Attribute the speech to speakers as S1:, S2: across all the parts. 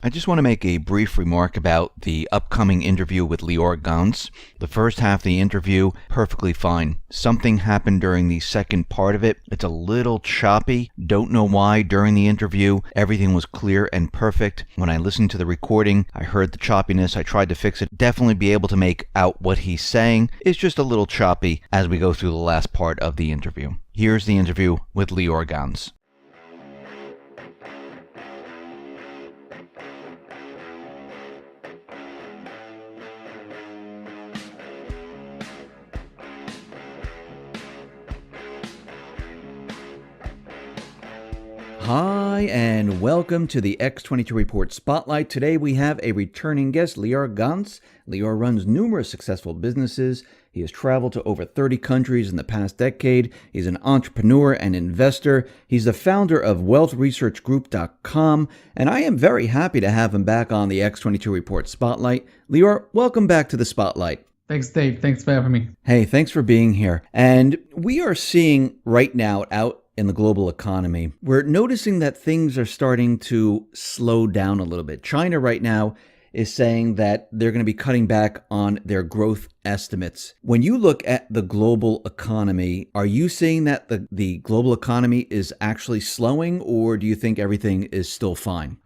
S1: I just want to make a brief remark about the upcoming interview with Lior Gantz. The first half of the interview, perfectly fine. Something happened during the second part of it. It's a little choppy. Don't know why. During the interview, everything was clear and perfect. When I listened to the recording, I heard the choppiness. I tried to fix it. Definitely be able to make out what he's saying. It's just a little choppy as we go through the last part of the interview. Here's the interview with Lior Gantz. Hi, and welcome to the X22Report Spotlight. Today we have a returning guest, Lior Gantz. Lior runs numerous successful businesses. He has traveled to over 30 countries in the past decade. He's an entrepreneur and investor. He's the founder of wealthresearchgroup.com, and I am very happy to have him back on the X22Report Spotlight. Lior, welcome back to the Spotlight.
S2: Thanks, Dave. Thanks for having me.
S1: Hey, thanks for being here. And we are seeing right now out in the global economy, we're noticing that things are starting to slow down a little bit. China right now is saying that they're going to be cutting back on their growth estimates. When you look at the global economy, are you seeing that the global economy is actually slowing, or do you think everything is still fine?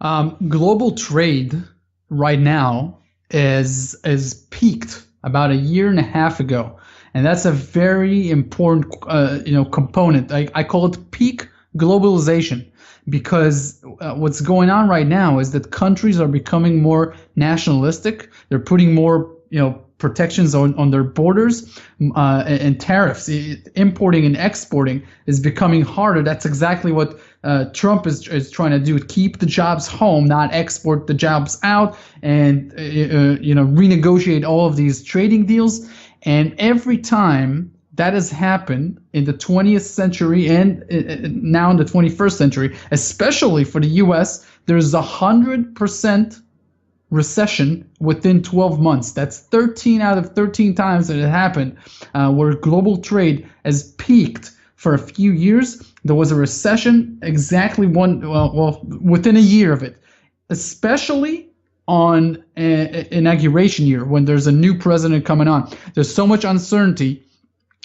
S2: Global trade right now is peaked about a year and a half ago. And that's a very important, component. I call it peak globalization, because what's going on right now is that countries are becoming more nationalistic. They're putting more, protections on their borders, and tariffs. Importing and exporting is becoming harder. That's exactly what Trump is trying to do: keep the jobs home, not export the jobs out, and renegotiate all of these trading deals. And every time that has happened in the 20th century and now in the 21st century, especially for the U.S., there's 100% recession within 12 months. That's 13 out of 13 times that it happened, where global trade has peaked for a few years. There was a recession exactly within a year of it, especially on inauguration year, when there's a new president coming on. There's so much uncertainty,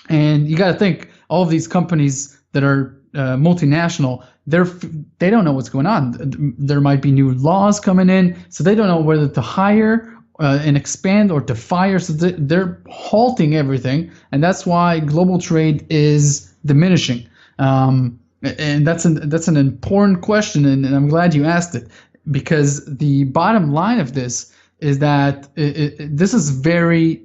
S2: and you got to think all of these companies that are multinational, they don't know what's going on. There might be new laws coming in, so they don't know whether to hire and expand or to fire. So they're halting everything, and that's why global trade is diminishing. And that's an important question, and I'm glad you asked it. Because the bottom line of this is that this is very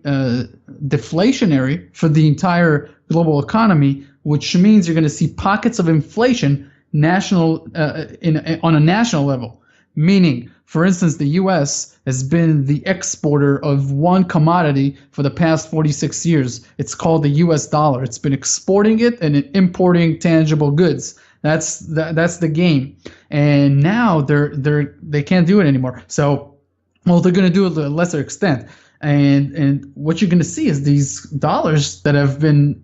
S2: deflationary for the entire global economy, which means you're going to see pockets of inflation on a national level. Meaning, for instance, the U.S. has been the exporter of one commodity for the past 46 years. It's called the U.S. dollar. It's been exporting it and importing tangible goods. That's the game, and now they can't do it anymore. So, they're going to do it to a lesser extent, and what you're going to see is these dollars that have been,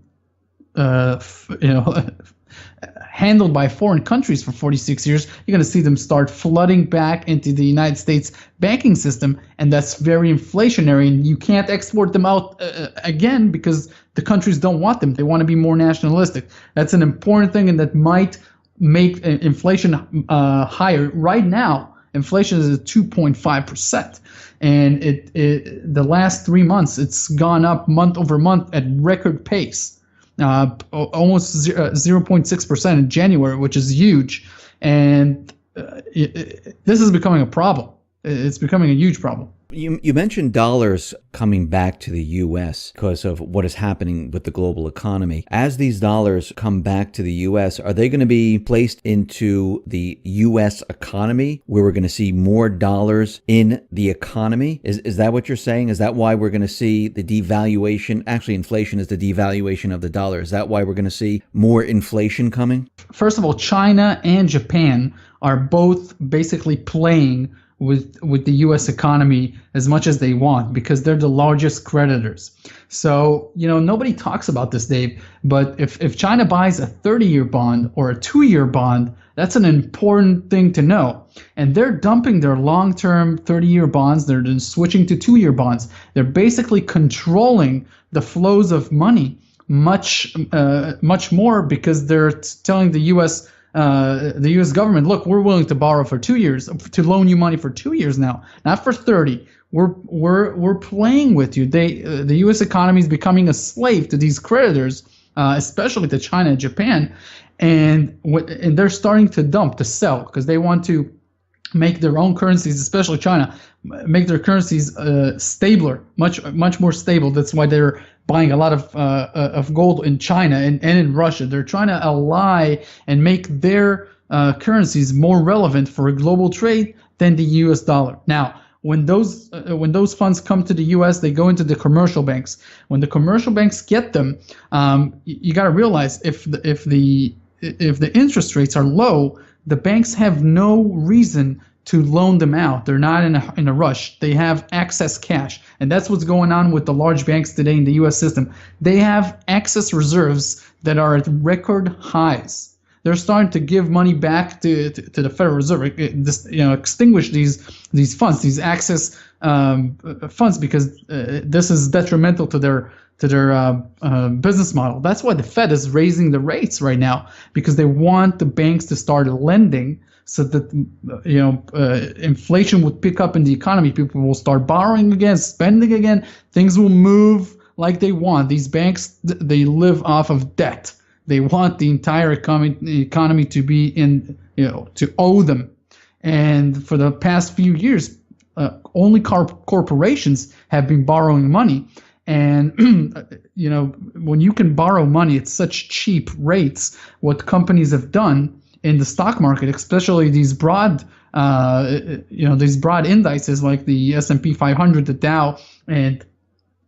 S2: handled by foreign countries for 46 years. You're going to see them start flooding back into the United States banking system, and that's very inflationary. And you can't export them out again because the countries don't want them. They want to be more nationalistic. That's an important thing, and that might make inflation higher. Right now, inflation is at 2.5%, and the last 3 months it's gone up month over month at record pace. Almost 0.6% in January, which is huge, and this is becoming a problem. It's becoming a huge problem.
S1: You mentioned dollars coming back to the U.S. because of what is happening with the global economy. As these dollars come back to the U.S., are they going to be placed into the U.S. economy, where we're going to see more dollars in the economy? Is that what you're saying? Is that why we're going to see the devaluation? Actually, inflation is the devaluation of the dollar. Is that why we're going to see more inflation coming?
S2: First of all, China and Japan are both basically playing with the U.S. economy as much as they want because they're the largest creditors. So, nobody talks about this, Dave, but if China buys a 30-year bond or a 2-year bond, that's an important thing to know. And they're dumping their long-term 30-year bonds. They're then switching to 2-year bonds. They're basically controlling the flows of money much more because they're telling the U.S. Government, look, we're willing to borrow for 2 years, to loan you money for 2 years now, not for 30. We're playing with you. The U.S. economy is becoming a slave to these creditors, especially to China and Japan, and they're starting to sell because they want to make their own currencies, especially China, make their currencies stabler, much more stable. That's why they're buying a lot of gold in China and in Russia. They're trying to ally and make their currencies more relevant for global trade than the U.S. dollar. Now, when those funds come to the U.S., they go into the commercial banks. When the commercial banks get them, you got to realize if the interest rates are low, the banks have no reason to loan them out. They're not in a rush. They have excess cash. And that's what's going on with the large banks today in the U.S. system. They have excess reserves that are at record highs. They're starting to give money back to the Federal Reserve, extinguish these funds, these excess funds, because this is detrimental to their business model. That's why the Fed is raising the rates right now, because they want the banks to start lending so that inflation would pick up in the economy. People will start borrowing again, spending again. Things will move like they want. These banks, they live off of debt. They want the entire economy to be to owe them. And for the past few years, only corporations have been borrowing money. And, when you can borrow money at such cheap rates, what companies have done in the stock market, especially these broad indices like the S&P 500, the Dow, and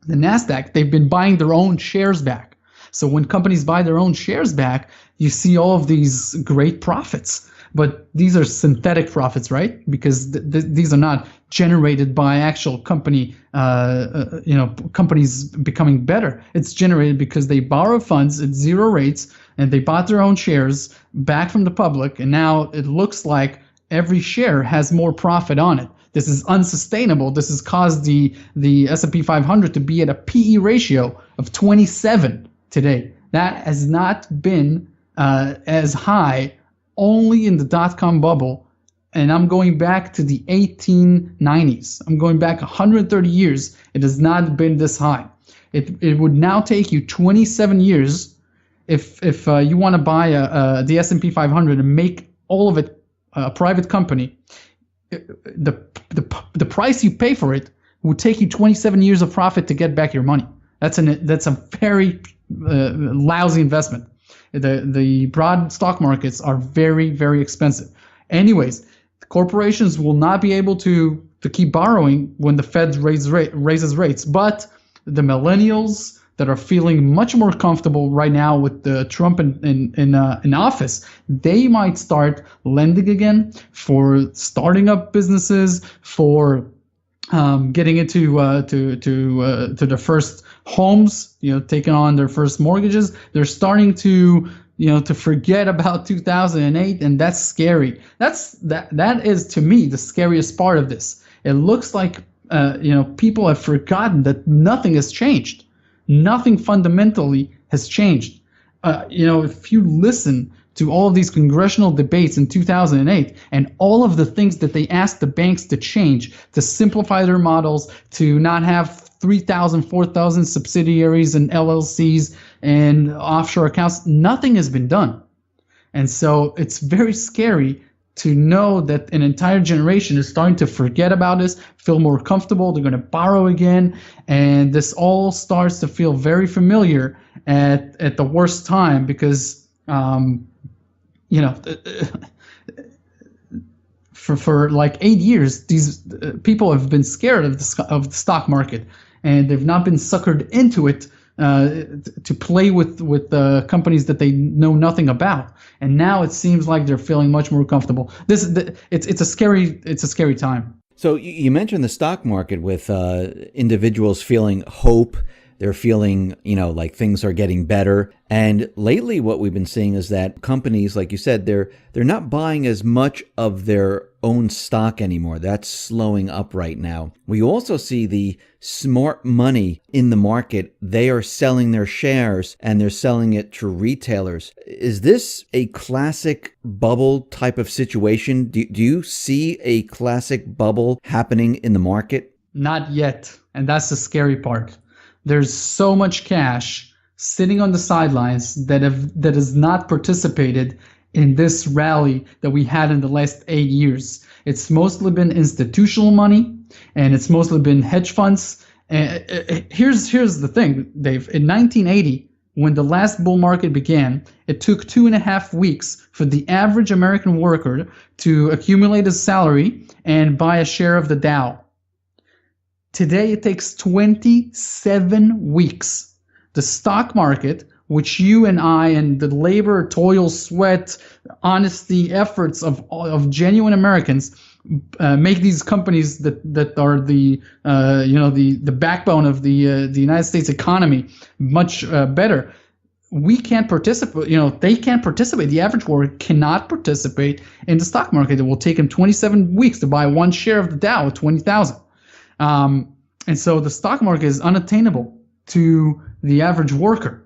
S2: the NASDAQ, they've been buying their own shares back. So when companies buy their own shares back, you see all of these great profits. But these are synthetic profits, right? Because these are not generated by actual companies becoming better. It's generated because they borrow funds at zero rates and they bought their own shares back from the public. And now it looks like every share has more profit on it. This is unsustainable. This has caused the S&P 500 to be at a PE ratio of 27 today. That has not been as high only in the dot-com bubble, and I'm going back to the 1890s. I'm going back 130 years. It has not been this high. It would now take you 27 years if you want to buy the S&P 500 and make all of it a private company. The price you pay for it would take you 27 years of profit to get back your money. That's a very lousy investment. The broad stock markets are very, very expensive. Anyways, corporations will not be able to keep borrowing when the Fed raises rates. But the millennials that are feeling much more comfortable right now with Trump in office, they might start lending again for starting up businesses, for getting into to their first homes, taking on their first mortgages. They're starting to forget about 2008, and that's scary. That is, to me, the scariest part of this. It looks like people have forgotten that nothing has changed. Nothing fundamentally has changed. If you listen to all of these congressional debates in 2008 and all of the things that they asked the banks to change, to simplify their models, to not have 3,000, 4,000 subsidiaries and LLCs and offshore accounts, nothing has been done. And so it's very scary to know that an entire generation is starting to forget about this, feel more comfortable, they're going to borrow again, and this all starts to feel very familiar at the worst time because for like 8 years, these people have been scared of the stock market, and they've not been suckered into it to play with companies that they know nothing about. And now it seems like they're feeling much more comfortable. It's a scary time.
S1: So you mentioned the stock market with individuals feeling hope. They're feeling, like things are getting better. And lately what we've been seeing is that companies, like you said, they're not buying as much of their own stock anymore. That's slowing up right now. We also see the smart money in the market. They are selling their shares and they're selling it to retailers. Is this a classic bubble type of situation? Do you see a classic bubble happening in the market?
S2: Not yet. And that's the scary part. There's so much cash sitting on the sidelines that has not participated in this rally that we had in the last 8 years. It's mostly been institutional money, and it's mostly been hedge funds. Here's the thing, Dave. In 1980, when the last bull market began, it took 2.5 weeks for the average American worker to accumulate a salary and buy a share of the Dow. Today, it takes 27 weeks. The stock market, which you and I and the labor, toil, sweat, honesty, efforts of genuine Americans make these companies that are the backbone of the United States economy much better. We can't participate. They can't participate. The average worker cannot participate in the stock market. It will take him 27 weeks to buy one share of the Dow at 20,000. And so the stock market is unattainable to the average worker.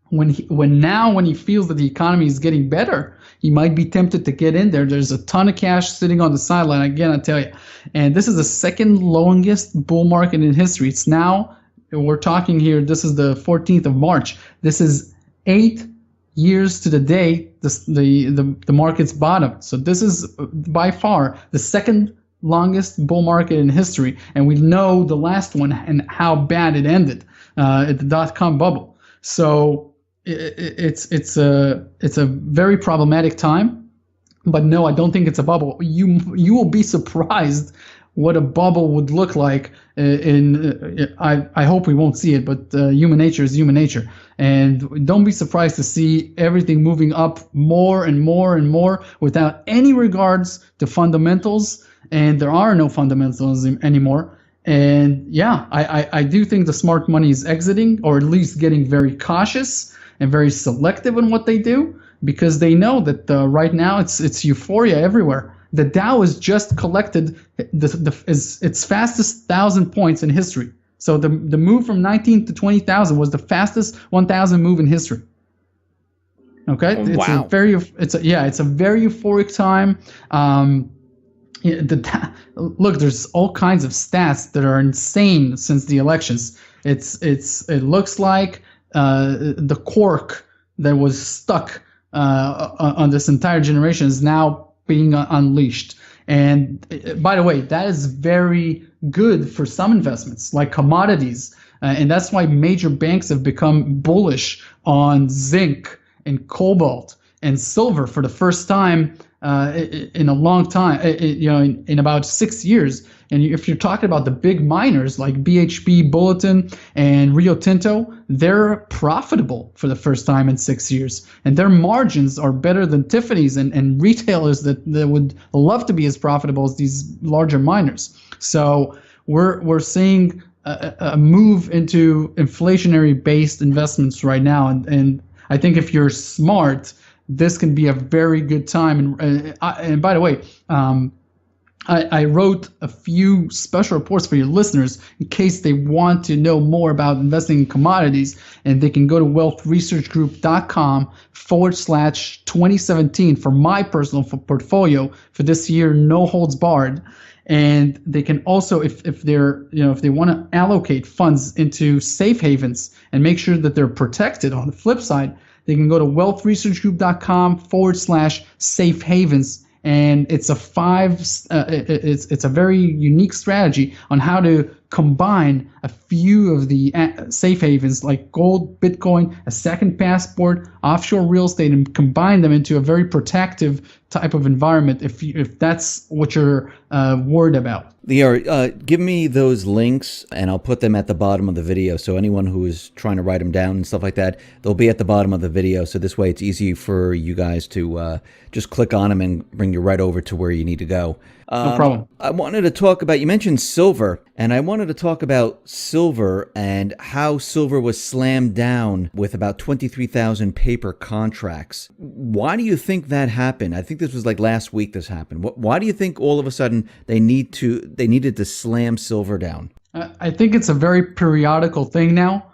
S2: When he feels that the economy is getting better, he might be tempted to get in there. There's a ton of cash sitting on the sideline. Again, I tell you, and this is the second longest bull market in history. It's now, we're talking here, this is the 14th of March. This is 8 years to the day the market's bottom. So this is by far the second longest bull market in history, and we know the last one and how bad it ended at the dot-com bubble. So it's a very problematic time. But no, I don't think it's a bubble. You will be surprised what a bubble would look like. I hope we won't see it, but human nature is human nature, and don't be surprised to see everything moving up more and more and more without any regards to fundamentals. And there are no fundamentals anymore. And yeah, I do think the smart money is exiting, or at least getting very cautious and very selective in what they do, because they know that right now it's euphoria everywhere. The Dow has just collected its fastest 1,000 points in history. So the move from 19 to 20,000 was the fastest 1,000 move in history. Okay,
S1: oh, wow.
S2: It's a very euphoric time. Look, there's all kinds of stats that are insane since the elections. It looks like the cork that was stuck on this entire generation is now being unleashed. And by the way, that is very good for some investments like commodities, and that's why major banks have become bullish on zinc and cobalt and silver for the first time in a long time, in about 6 years. And if you're talking about the big miners like BHP, Bulletin, and Rio Tinto, they're profitable for the first time in 6 years. And their margins are better than Tiffany's and retailers that would love to be as profitable as these larger miners. So we're seeing a move into inflationary-based investments right now. And I think if you're smart, this can be a very good time. And by the way, I wrote a few special reports for your listeners in case they want to know more about investing in commodities. And they can go to wealthresearchgroup.com/2017 for my personal portfolio for this year, no holds barred. And they can also, if they want to allocate funds into safe havens and make sure that they're protected on the flip side, they can go to wealthresearchgroup.com/safe havens, and it's a very unique strategy on how to combine a few of the safe havens like gold, Bitcoin, a second passport, offshore real estate, and combine them into a very protective type of environment if that's what you're worried about.
S3: Lior, give me those links and I'll put them at the bottom of the video. So anyone who is trying to write them down and stuff like that, they'll be at the bottom of the video. So this way it's easy for you guys to just click on them and bring you right over to where you need to go.
S2: No problem.
S3: I wanted to talk about, you mentioned silver, and I wanted to talk about silver and how silver was slammed down with about 23,000 paper contracts. Why do you think that happened? I think this was like last week this happened. Why do you think all of a sudden they needed to slam silver down?
S2: I think it's a very periodical thing now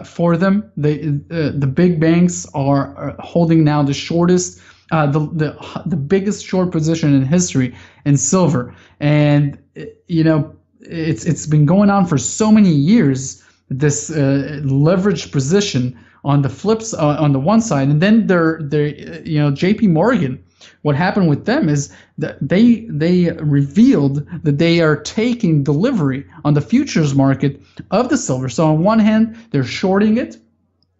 S2: for them. The big banks are holding now the shortest, the biggest short position in history in silver, and it's been going on for so many years. This leveraged position on the flips on the one side, and then they're J.P. Morgan. What happened with them is that they revealed that they are taking delivery on the futures market of the silver. So on one hand, they're shorting it,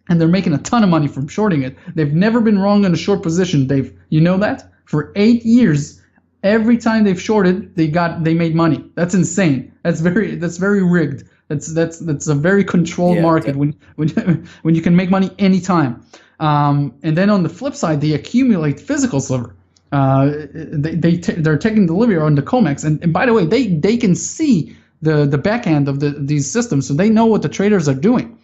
S2: and they're making a ton of money from shorting it. They've never been wrong in a short position, Dave. You know that? For 8 years, every time they've shorted, they made money. That's insane. That's very rigged. That's a very controlled market when you can make money anytime. And then on the flip side, they accumulate physical silver. They're taking delivery on the COMEX, and by the way, they can see the back end of these systems, so they know what the traders are doing.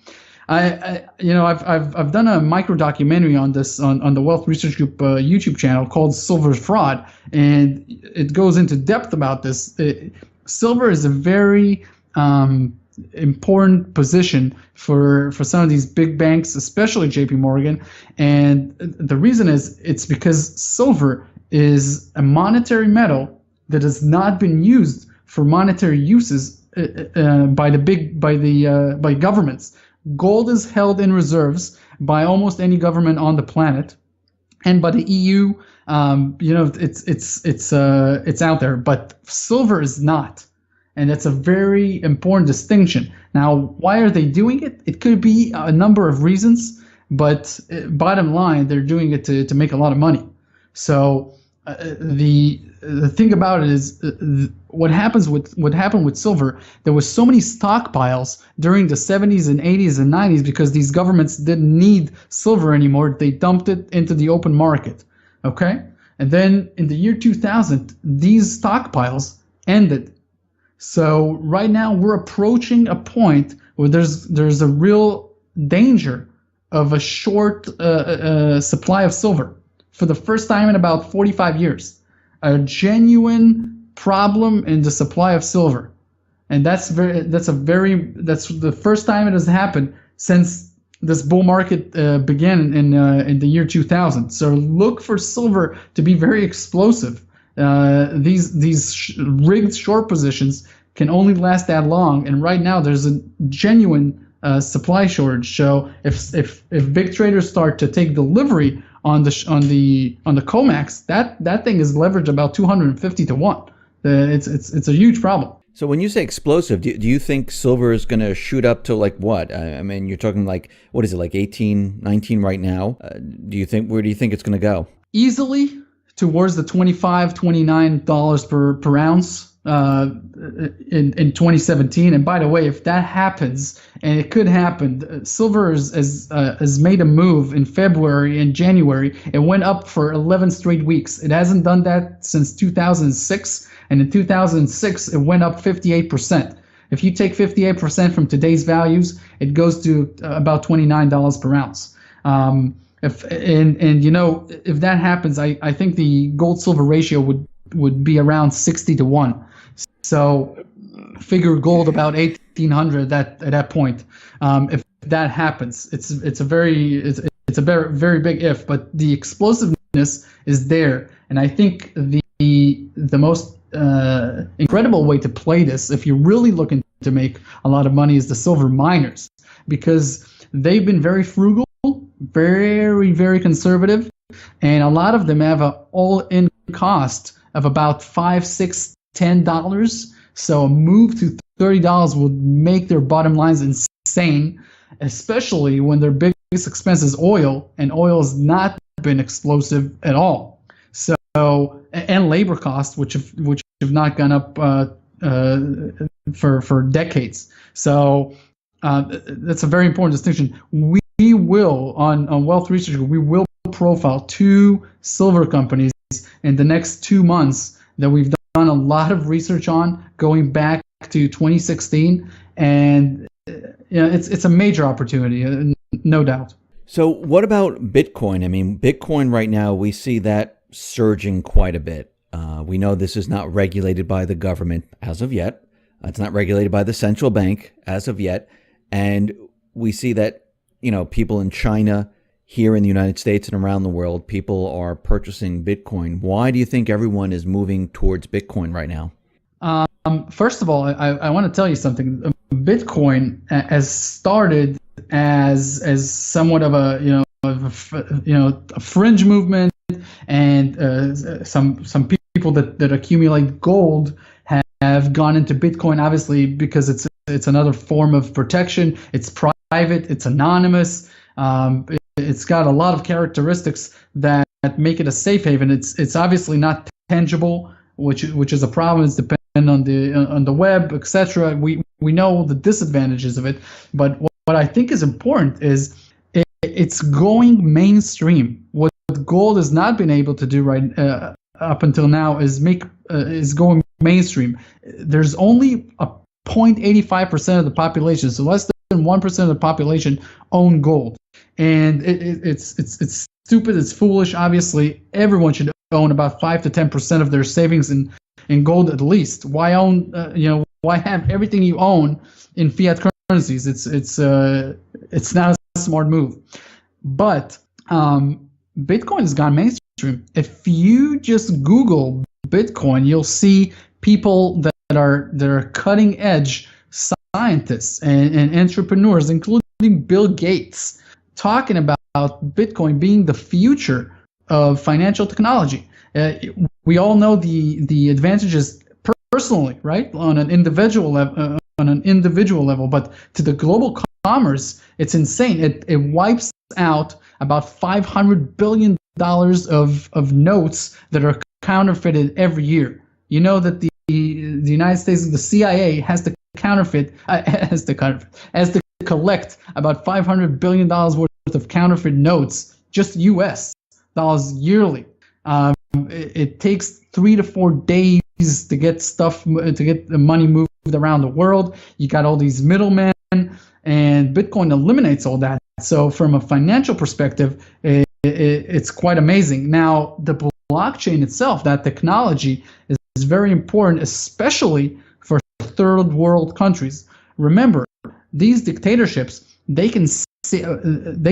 S2: I've done a micro documentary on this on the Wealth Research Group YouTube channel called Silver Fraud, and it goes into depth about this. Silver is a very important position for some of these big banks, especially JP Morgan, and the reason is it's because silver is a monetary metal that has not been used for monetary uses by governments. Gold is held in reserves by almost any government on the planet, and by the EU. It's out there, but silver is not. And that's a very important distinction. Now, why are they doing it? It could be a number of reasons, but bottom line, they're doing it to make a lot of money. So the thing about it is what happened with silver. There was so many stockpiles during the 70s and 80s and 90s because these governments didn't need silver anymore. They dumped it into the open market. Okay, and then in the year 2000, these stockpiles ended. So right now we're approaching a point where there's a real danger of a short supply of silver for the first time in about 45 years. A genuine problem in the supply of silver, and that's the first time it has happened since this bull market began in the year 2000. So look for silver to be very explosive. These rigged short positions can only last that long, and right now there's a genuine supply shortage. So if big traders start to take delivery on the COMEX, that thing is leveraged about 250 to 1. It's a huge problem.
S3: So when you say explosive, do you think silver is going to shoot up to like what? I mean, you're talking like, what is it, like 18, 19 right now? Where do you think it's going to go?
S2: Easily towards the $25, $29 per ounce in 2017. And by the way, if that happens, and it could happen, silver has made a move in February and January. It went up for 11 straight weeks. It hasn't done that since 2006. And in 2006, it went up 58%. If you take 58% from today's values, it goes to about $29 per ounce. If that happens, I think the gold silver ratio would be around 60 to 1. So figure gold about 1800 at that point. If that happens, it's a very very big if, but the explosiveness is there, and I think the most incredible way to play this, if you're really looking to make a lot of money, is the silver miners, because they've been very frugal, very, very conservative, and a lot of them have an all-in cost of about $5, $6, $10. So a move to $30 would make their bottom lines insane, especially when their biggest expense is oil, and oil has not been explosive at all. So and labor costs, which have not gone up for decades. So that's a very important distinction. We will on Wealth Research, we will profile 2 silver companies in the next 2 months that we've done a lot of research on, going back to 2016, and it's a major opportunity, no doubt.
S3: So what about Bitcoin? I mean, Bitcoin right now, we see that surging quite a bit. We know this is not regulated by the government as of yet. It's not regulated by the central bank as of yet. And we see that, people in China, here in the United States and around the world, people are purchasing Bitcoin. Why do you think everyone is moving towards Bitcoin right now?
S2: First of all, I want to tell you something. Bitcoin has started as somewhat of a fringe movement, and some people that accumulate gold have gone into Bitcoin, obviously because it's another form of protection. It's private, it's anonymous. It's got a lot of characteristics that make it a safe haven. It's obviously not tangible, which is a problem. It's dependent on the web, etc. We know the disadvantages of it, but what I think is important is it's going mainstream. What gold has not been able to do right up until now is going mainstream. There's only a 0.85% of the population, so less than 1% of the population own gold, and it's stupid. It's foolish. Obviously, everyone should own about 5 to 10% of their savings in gold at least. Why own? Why have everything you own in fiat currencies? It's not a smart move. But Bitcoin has gone mainstream. If you just Google Bitcoin, you'll see people that are cutting edge scientists and entrepreneurs, including Bill Gates, talking about Bitcoin being the future of financial technology. We all know the advantages personally, right, on an individual level, but to the global commerce, it's insane. It wipes out about $500 billion of notes that are counterfeited every year. You know that the United States, the CIA has to collect about $500 billion worth of counterfeit notes, just U.S. dollars yearly. It takes 3 to 4 days to get the money moved around the world. You got all these middlemen, and Bitcoin eliminates all that. So from a financial perspective, it's quite amazing. Now, the blockchain itself, that technology, is very important, especially for third world countries. Remember, these dictatorships, they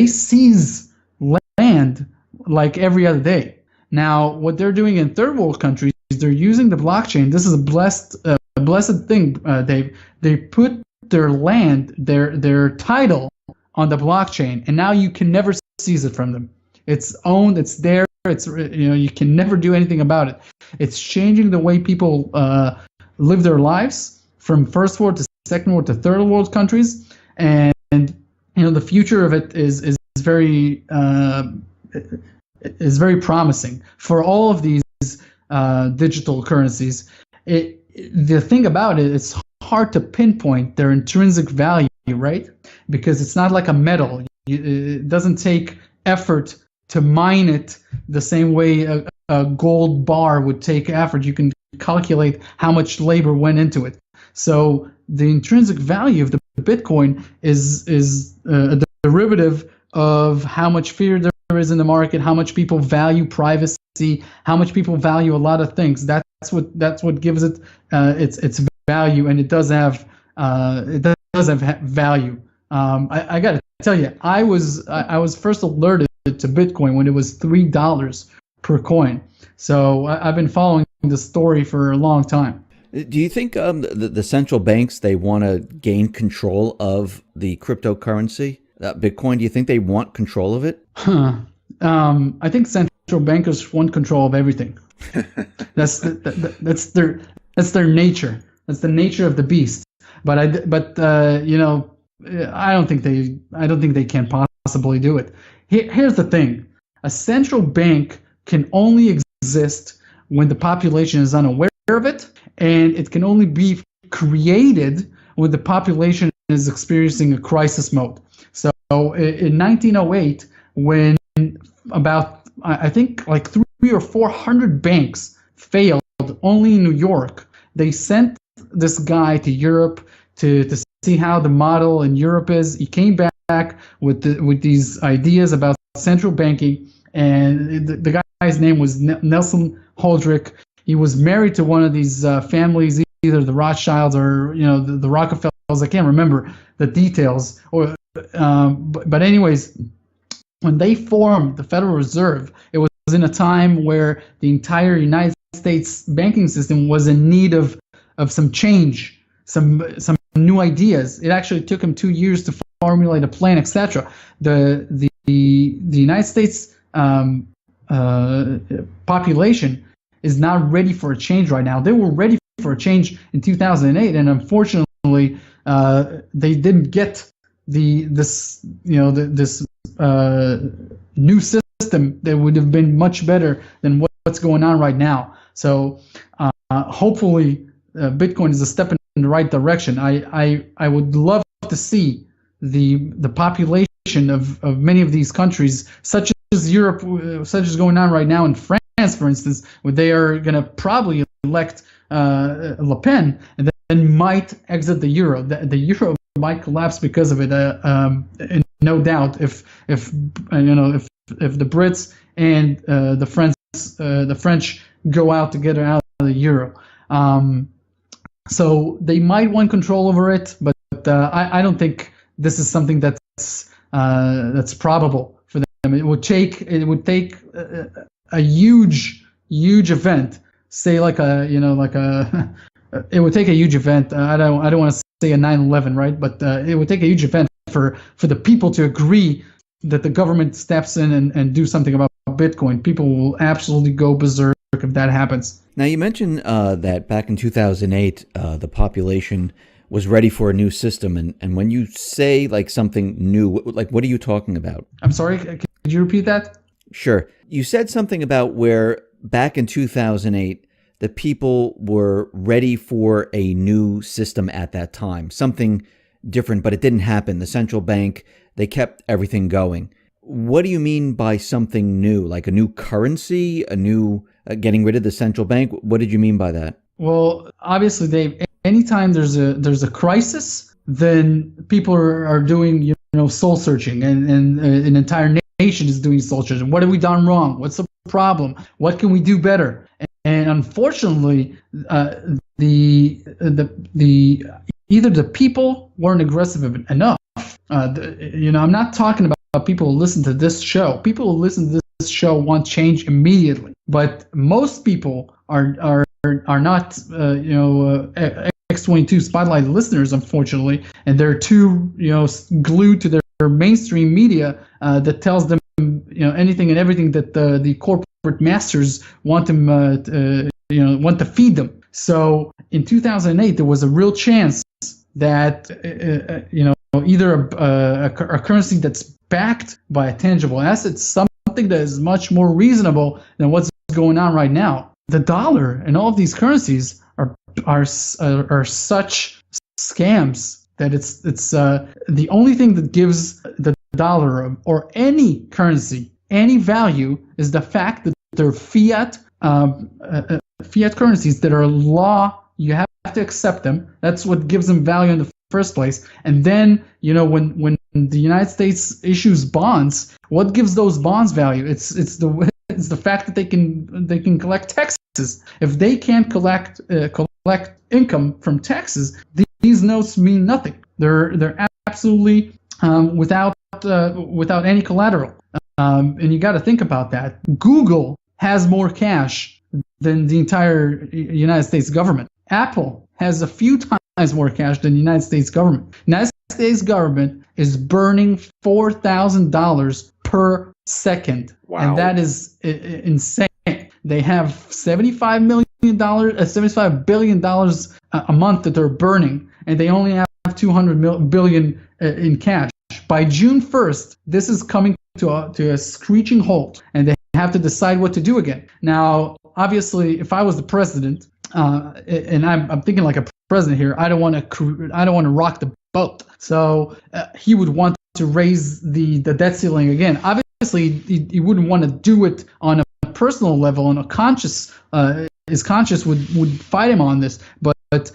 S2: seize land like every other day. Now, what they're doing in third world countries, they're using the blockchain. This is a blessed thing, Dave. They put their land, their title on the blockchain, and now you can never seize it from them. It's owned, it's there, you can never do anything about it. It's changing the way people live their lives from first world to second world to third world countries, and the future of it is very promising for all of these digital currencies. The thing about it, it's hard to pinpoint their intrinsic value, right? Because it's not like a metal. It doesn't take effort to mine it the same way a gold bar would take effort. You can calculate how much labor went into it. So the intrinsic value of the Bitcoin is a derivative of how much fear there is in the market, how much people value privacy, how much people value a lot of things. That's what gives it its value, and it does have value. I got to tell you, I was first alerted to Bitcoin when it was $3 per coin. So I've been following the story for a long time.
S3: Do you think the central banks, they want to gain control of the cryptocurrency, Bitcoin? Do you think they want control of it?
S2: I think central bankers want control of everything. That's their nature. That's the nature of the beast. But I don't think they can possibly do it. Here's the thing: a central bank can only exist when the population is unaware of it, and it can only be created when the population is experiencing a crisis mode. So in 1908, when about I think like 300 or 400 banks failed only in New York, they sent this guy to Europe to see how the model in Europe is. He came back with these ideas about central banking, and the guy's name was Nelson Holdrick. He was married to one of these families, either the Rothschilds or the Rockefellers. I can't remember the details. But anyways, when they formed the Federal Reserve, it was in a time where the entire United States banking system was in need of some change, some new ideas. It actually took him 2 years to formulate a plan, etc. The United States population is not ready for a change right now. They were ready for a change in 2008, and unfortunately, they didn't get this new system that would have been much better than what's going on right now. So hopefully, Bitcoin is a step in the right direction. I would love to see the population of many of these countries, such as Europe, such as going on right now in France, for instance, where they are going to probably elect Le Pen, and then might exit the euro. The euro might collapse because of it, and no doubt. If the Brits and the French go out together out of the euro, so they might want control over it. But I don't think this is something that's probable for them. It would take a huge event. Say it would take a huge event. I don't want to say a 9/11, right? But it would take a huge event for the people to agree that the government steps in and do something about Bitcoin. People will absolutely go berserk if that happens.
S3: Now, you mentioned that back in 2008, the population was ready for a new system. And when you say like something new, what are you talking about?
S2: I'm sorry, could you repeat that?
S3: Sure. You said something about where back in 2008, the people were ready for a new system at that time, something different, but it didn't happen. The central bank, they kept everything going. What do you mean by something new? Like a new currency, a new getting rid of the central bank? What did you mean by that?
S2: Well, obviously, Dave, anytime there's a crisis, then people are doing soul searching, and an entire nation is doing soul searching. What have we done wrong? What's the problem? What can we do better? And unfortunately, either the people weren't aggressive enough. I'm not talking about people who listen to this show. People who listen to this show want change immediately, but most people are not X22 Spotlight listeners, unfortunately, and they're too glued to their mainstream media that tells them anything and everything that the corporate masters want them want to feed them. So in 2008, there was a real chance that either a currency that's backed by a tangible asset, something that is much more reasonable than what's going on right now. The dollar and all of these currencies are such scams that it's the only thing that gives the dollar or any currency any value is the fact that they're fiat currencies that are law. You have to accept them. That's what gives them value in the first place. And then when the United States issues bonds, what gives those bonds value? It's the fact that they can collect taxes. If they can't collect income from taxes, these notes mean nothing. They're absolutely without any collateral. And you got to think about that. Google has more cash than the entire United States government. Apple has a few times more cash than the United States government. The United States government is burning $4,000 per second.
S4: Wow.
S2: And that is insane. They have 75 million $75 billion a month that they're burning, and they only have 200 billion in cash. By June 1st, this is coming to a screeching halt, and they have to decide what to do again. Now, obviously, if I was the president, and I'm thinking like a president here, I don't want to rock the boat. So he would want to raise the debt ceiling again. Obviously, he wouldn't want to do it on a personal level, on a conscious. His conscience would fight him on this, but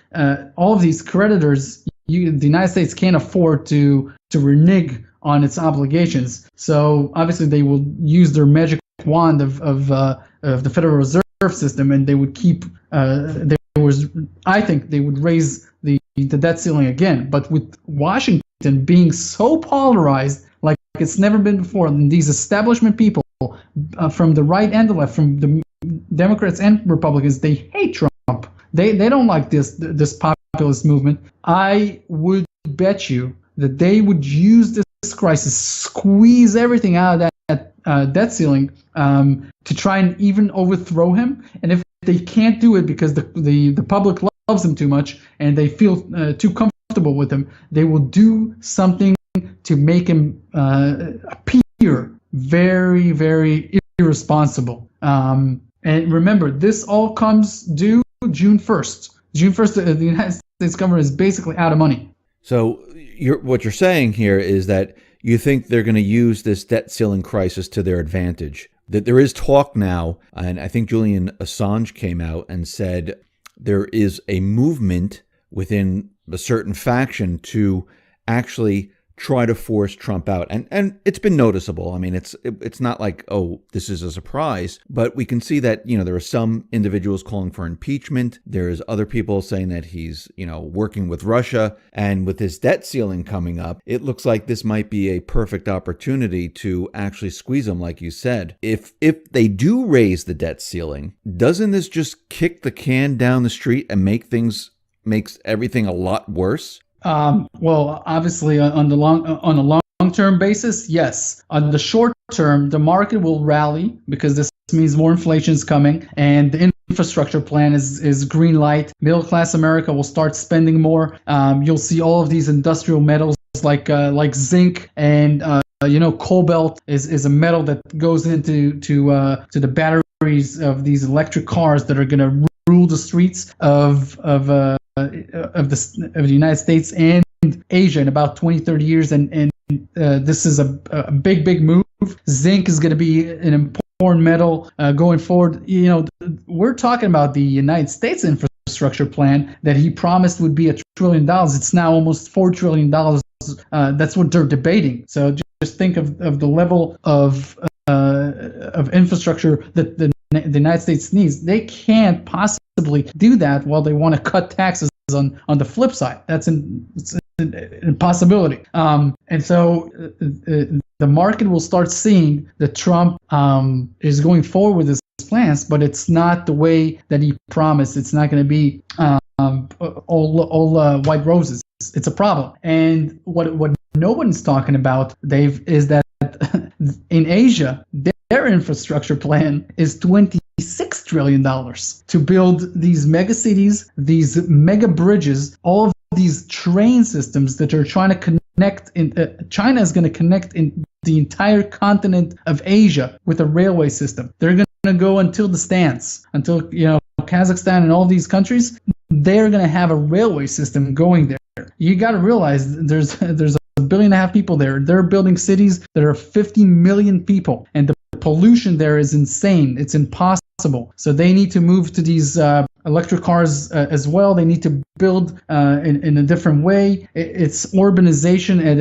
S2: all of these creditors, the United States can't afford to renege on its obligations. So obviously they will use their magic wand of the Federal Reserve System, and they would keep. I think they would raise the debt ceiling again. But with Washington being so polarized, like it's never been before, and these establishment people from the right and the left, from the Democrats and Republicans, they hate Trump. They don't like this populist movement. I would bet you that they would use this crisis, squeeze everything out of that debt ceiling to try and even overthrow him. And if they can't do it because the public loves him too much and they feel too comfortable with him, they will do something to make him appear very, very irresponsible. And remember, this all comes due June 1st. June 1st, the United States government is basically out of money.
S3: So what you're saying here is that you think they're going to use this debt ceiling crisis to their advantage. That there is talk now, and I think Julian Assange came out and said there is a movement within a certain faction to actually try to force Trump out. And it's been noticeable. I mean, it's not like, oh, this is a surprise, but we can see that, there are some individuals calling for impeachment. There's other people saying that he's, working with Russia. And with his debt ceiling coming up, it looks like this might be a perfect opportunity to actually squeeze him, like you said. If they do raise the debt ceiling, doesn't this just kick the can down the street and makes everything a lot worse?
S2: Well, obviously, on a long-term basis, yes. On the short term, the market will rally because this means more inflation is coming, and the infrastructure plan is green light. Middle-class America will start spending more. You'll see all of these industrial metals like zinc and cobalt is a metal that goes into to the batteries of these electric cars that are going to rule the streets of the United States and Asia in about 20-30 years, and this is a big move. Zinc is going to be an important metal going forward. We're talking about the United States infrastructure plan that he promised would be $1 trillion. It's now almost $4 trillion. That's what they're debating. So just think of the level of infrastructure that the United States needs. They can't possibly do that while they want to cut taxes on the flip side. It's an impossibility. And so the market will start seeing that Trump is going forward with his plans, but it's not the way that he promised. It's not going to be all white roses. It's a problem. And what no one's talking about, Dave, is that in Asia, their infrastructure plan is $26 trillion to build these mega cities, these mega bridges, all of these train systems that are trying to connect. China is going to connect in the entire continent of Asia with a railway system. They're going to go until the stands, until Kazakhstan and all these countries. They're going to have a railway system going there. You got to realize there's 1.5 billion people there. They're building cities that are 50 million people, and the pollution there is insane. It's impossible. So they need to move to these electric cars as well. They need to build in a different way. It's urbanization at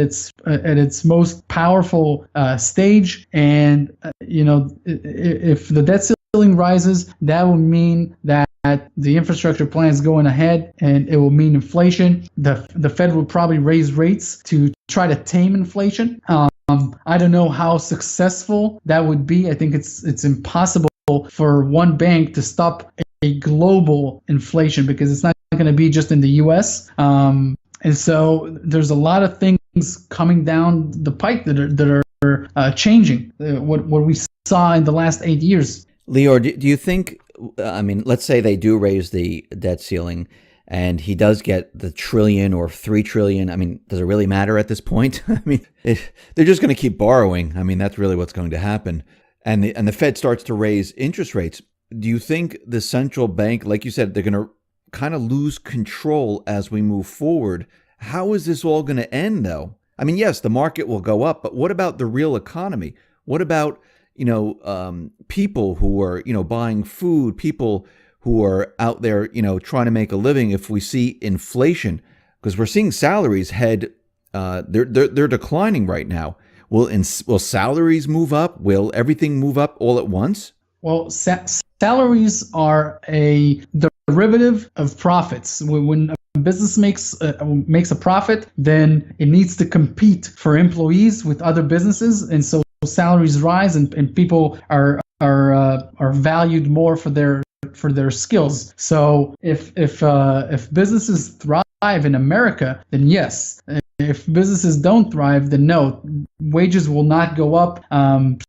S2: its most powerful stage. And if the debt ceiling rises, that will mean that the infrastructure plan is going ahead, and it will mean inflation. The Fed will probably raise rates to try to tame inflation. I don't know how successful that would be. I think it's impossible for one bank to stop a global inflation because it's not going to be just in the U.S. And so there's a lot of things coming down the pipe that are changing what we saw in the last 8 years.
S3: Lior, do you think I mean, let's say they do raise the debt ceiling and he does get the trillion or 3 trillion. I mean, does it really matter at this point? I mean, they're just going to keep borrowing. I mean, that's really what's going to happen. And the Fed starts to raise interest rates. Do you think the central bank, like you said, they're going to kind of lose control as we move forward? How is this all going to end, though? I mean, yes, the market will go up, but what about the real economy? What about, people who are, buying food, people who are out there, trying to make a living? If we see inflation, because we're seeing salaries they're declining right now. Will salaries move up? Will everything move up all at once?
S2: Well, salaries are a derivative of profits. When a business makes a profit, then it needs to compete for employees with other businesses, and so salaries rise, and people are valued more for their skills. So if businesses thrive in America, then yes. If businesses don't thrive, then no. Wages will not go up,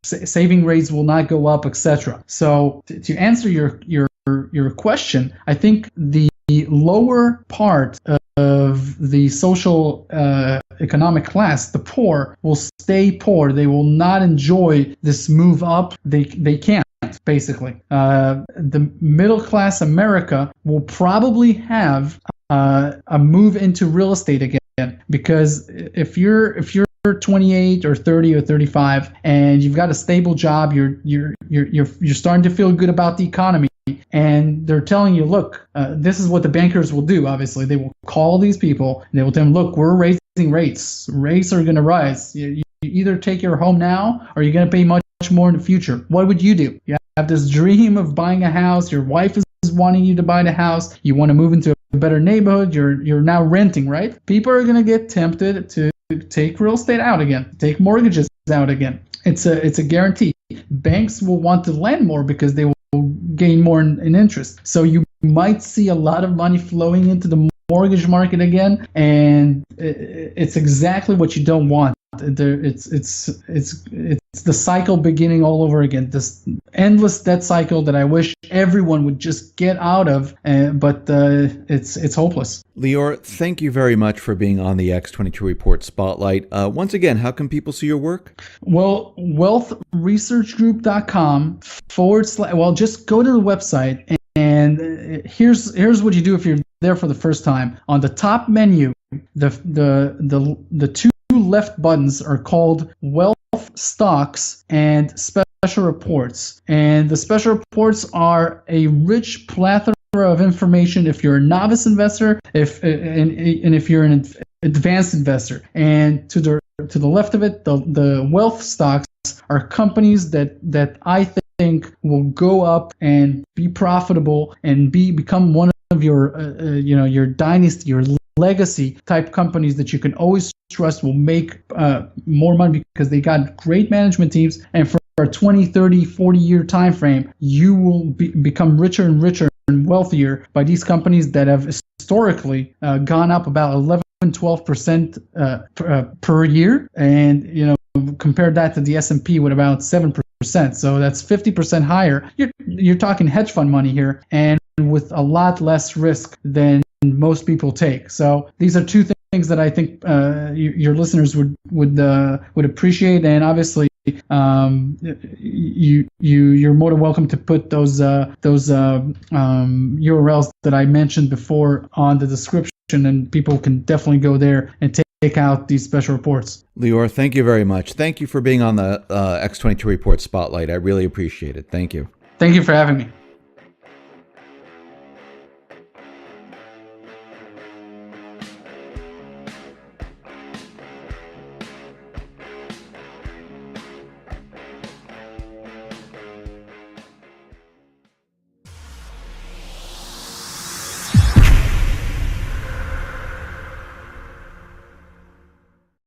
S2: saving rates will not go up, etc. So to answer your question, I think the lower part of the social economic class, the poor, will stay poor. They will not enjoy this move up. They can't. Basically, the middle class America will probably have a move into real estate again, because if you're 28 or 30 or 35 and you've got a stable job, you're starting to feel good about the economy, and they're telling you, look, this is what the bankers will do. Obviously, they will call these people and they will tell them, look, we're raising rates. Rates are going to rise. You either take your home now or you're going to pay much more in the future. What would you do? You have this dream of buying a house. Your wife is wanting you to buy the house. You want to move into a better neighborhood. You're now renting, right? People are going to get tempted to take real estate out again, take mortgages out again. It's a guarantee. Banks will want to lend more because they will gain more in interest. So you might see a lot of money flowing into the mortgage market again, and it's exactly what you don't want. It's the cycle beginning all over again. This endless debt cycle that I wish everyone would just get out of, but it's hopeless.
S3: Lior, thank you very much for being on the X22 Report Spotlight. Once again, how can people see your work?
S2: Well, wealthresearchgroup.com / well, just go to the website, and here's what you do if you're there for the first time. On the top menu, the two left buttons are called Wealth Stocks and Special Reports. And the special reports are a rich plethora of information if you're a novice investor, if you're an advanced investor. And to the left of it, the wealth stocks are companies that I think will go up and be profitable and become one of your your dynasty, your legacy type companies that you can always trust will make more money because they got great management teams, and for a 20, 30, 40 year time frame, you will become richer and richer and wealthier by these companies that have historically gone up about 11-12% per year, and compare that to the S&P with about 7%. So that's 50% higher. You're talking hedge fund money here, and with a lot less risk than most people take. So these are two things that I think your listeners would appreciate, and obviously you're more than welcome to put those URLs that I mentioned before on the description, and people can definitely go there and take out these special reports.
S3: Lior, thank you very much. Thank you for being on the X22 Report Spotlight. I really appreciate it. Thank you.
S2: Thank you for having me.